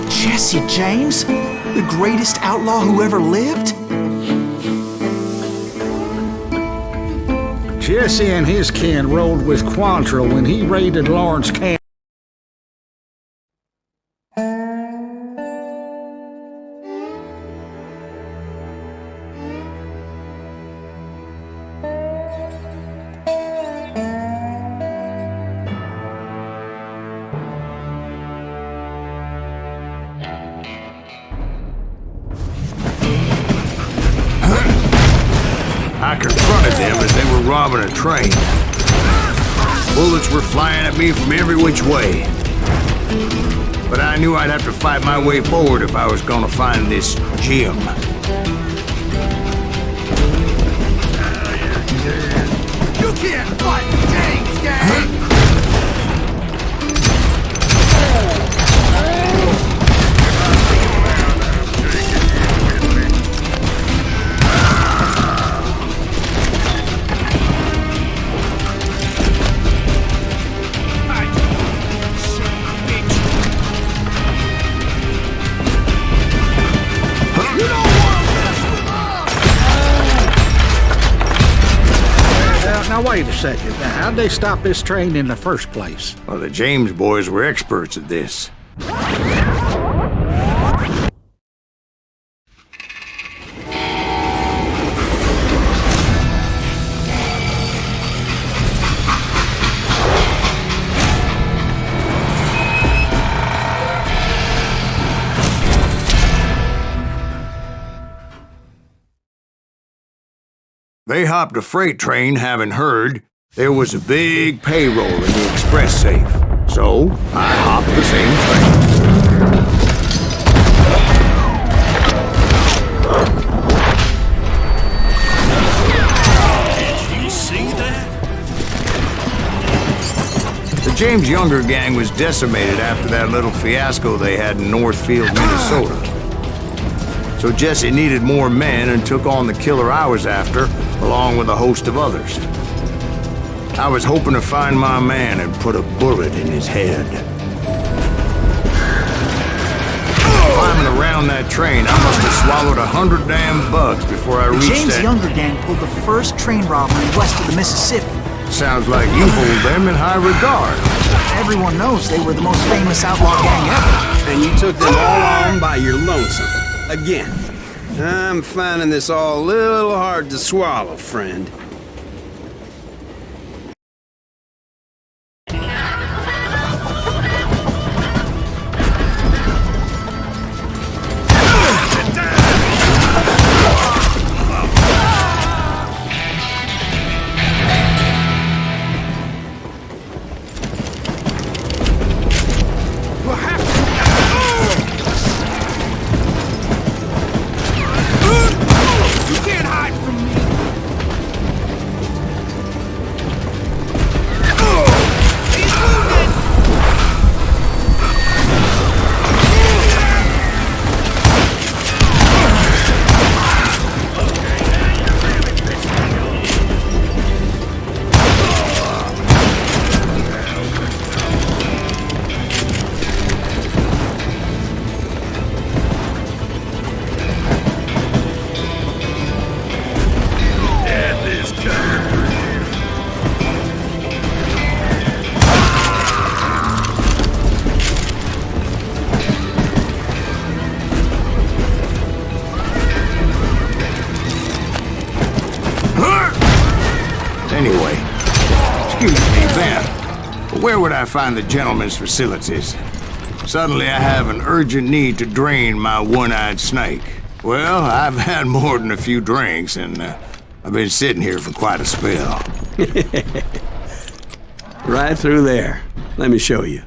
Jesse James? The greatest outlaw who ever lived? Jesse and his kin rode with Quantrill when he raided Lawrence Camp. I confronted them as they were robbing a train. Bullets were flying at me from every which way. But I knew I'd have to fight my way forward if I was gonna find this gem. You can't fight James, gang! Now wait a second. Now, how'd they stop this train in the first place? Well, the James boys were experts at this. They hopped a freight train having heard there was a big payroll in the express safe. So, I hopped the same train. Did you see that? The James Younger gang was decimated after that little fiasco they had in Northfield, Minnesota. So Jesse needed more men and took on the killer I was after, along with a host of others. I was hoping to find my man and put a bullet in his head. Climbing around that train, I must have swallowed 100 damn bugs before I reached James that... Younger gang pulled the first train robbery west of the Mississippi. Sounds like you hold them in high regard. Everyone knows they were the most famous outlaw gang ever. And you took them all on by your lonesome. Again. I'm finding this all a little hard to swallow, friend. Anyway, excuse me, Ben, but where would I find the gentleman's facilities? Suddenly I have an urgent need to drain my one-eyed snake. Well, I've had more than a few drinks, and I've been sitting here for quite a spell. Right through there. Let me show you.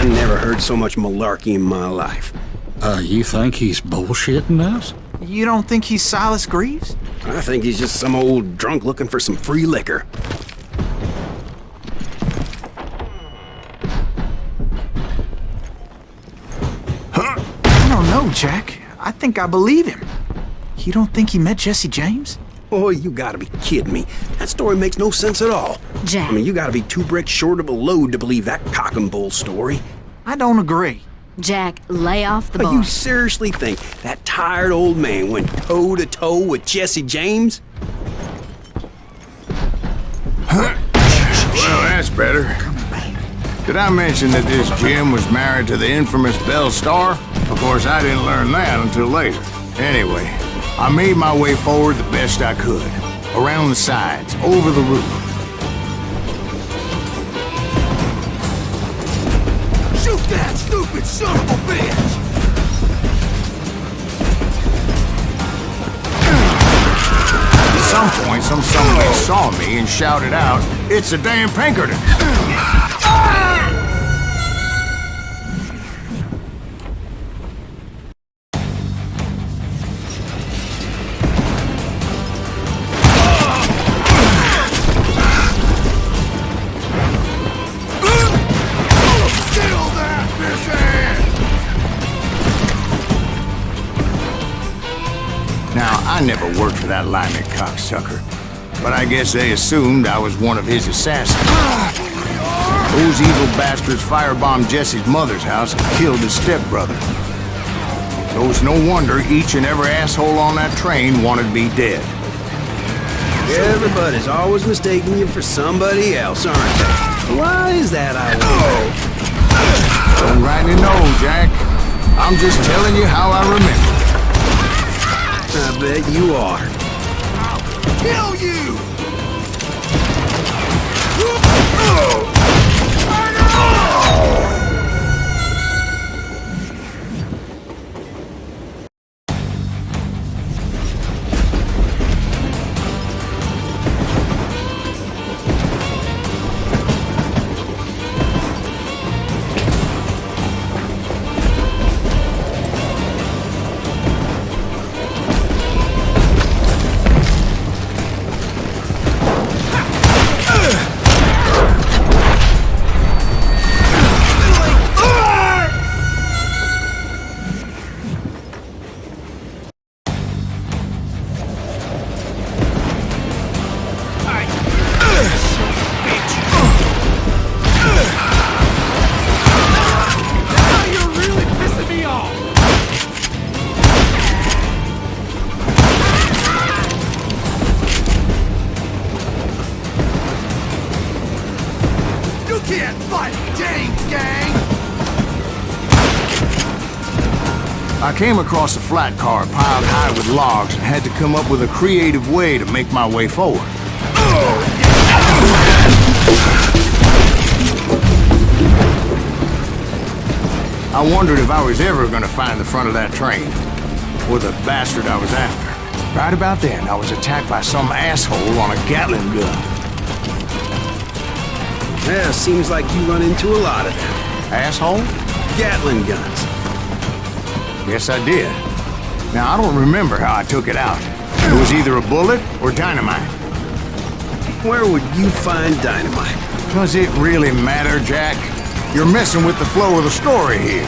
I never heard so much malarkey in my life. You think he's bullshitting us? You don't think he's Silas Greaves? I think he's just some old drunk looking for some free liquor. I don't know, Jack. I think I believe him. You don't think he met Jesse James? Boy, you gotta be kidding me. That story makes no sense at all. Jack. I mean, you gotta be 2 bricks short of a load to believe that cock and bull story. I don't agree. Jack, lay off the But bar. you seriously think that tired old man went toe-to-toe with Jesse James? Well, that's better. Did I mention that this Jim was married to the infamous Belle Starr? Of course, I didn't learn that until later. Anyway, I made my way forward the best I could. Around the sides, over the roof. Shoot that stupid son of a bitch! At some point, somebody saw me and shouted out, "It's a damn Pinkerton!" Now, I never worked for that lying cocksucker, but I guess they assumed I was one of his assassins. Those evil bastards firebombed Jesse's mother's house and killed his stepbrother. So it's no wonder each and every asshole on that train wanted me dead. Everybody's always mistaking you for somebody else, aren't they? Why is that, I wonder? Don't rightly know, Jack. I'm just telling you how I remember. I bet you are. Kill you! Can't fight James, gang! I came across a flat car piled high with logs and had to come up with a creative way to make my way forward. I wondered if I was ever going to find the front of that train, or the bastard I was after. Right about then, I was attacked by some asshole on a Gatling gun. Yeah, seems like you run into a lot of them. Asshole? Gatling guns. Yes, I did. Now, I don't remember how I took it out. It was either a bullet or dynamite. Where would you find dynamite? Does it really matter, Jack? You're messing with the flow of the story here.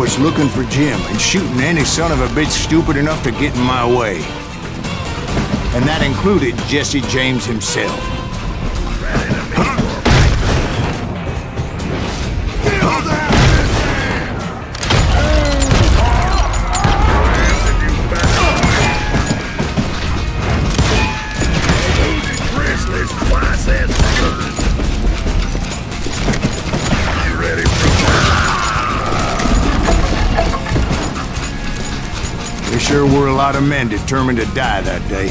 force looking for Jim and shooting any son of a bitch stupid enough to get in my way. And that included Jesse James himself. There sure were a lot of men determined to die that day.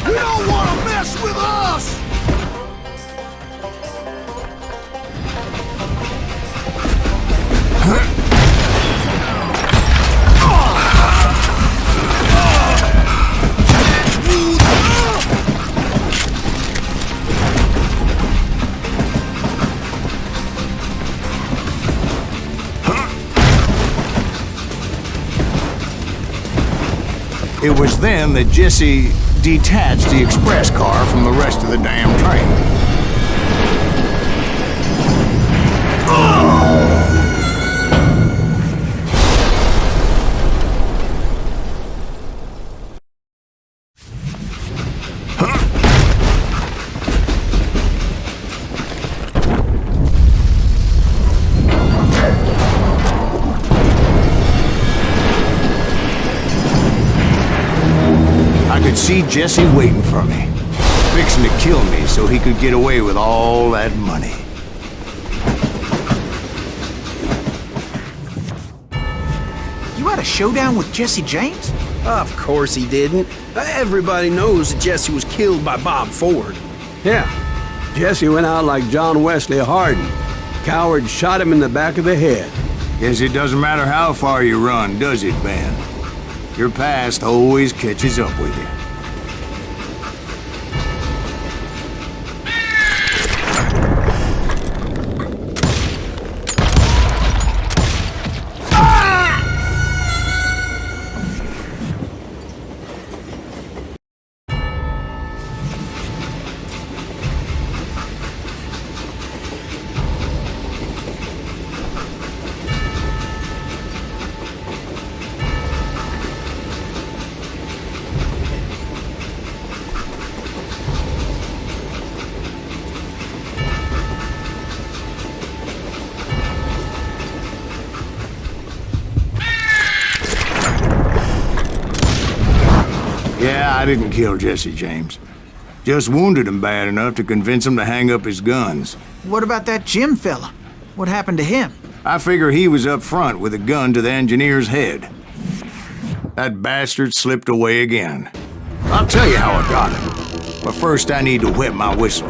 You don't want to mess with us! It was then that Jesse detached the express car from the rest of the damn train. I could see Jesse waiting for me, fixing to kill me so he could get away with all that money. You had a showdown with Jesse James? Of course he didn't. Everybody knows that Jesse was killed by Bob Ford. Yeah. Jesse went out like John Wesley Hardin. Coward shot him in the back of the head. Guess it doesn't matter how far you run, does it, Ben? Your past always catches up with you. Yeah, I didn't kill Jesse James. Just wounded him bad enough to convince him to hang up his guns. What about that Jim fella? What happened to him? I figure he was up front with a gun to the engineer's head. That bastard slipped away again. I'll tell you how I got him. But first I need to wet my whistle.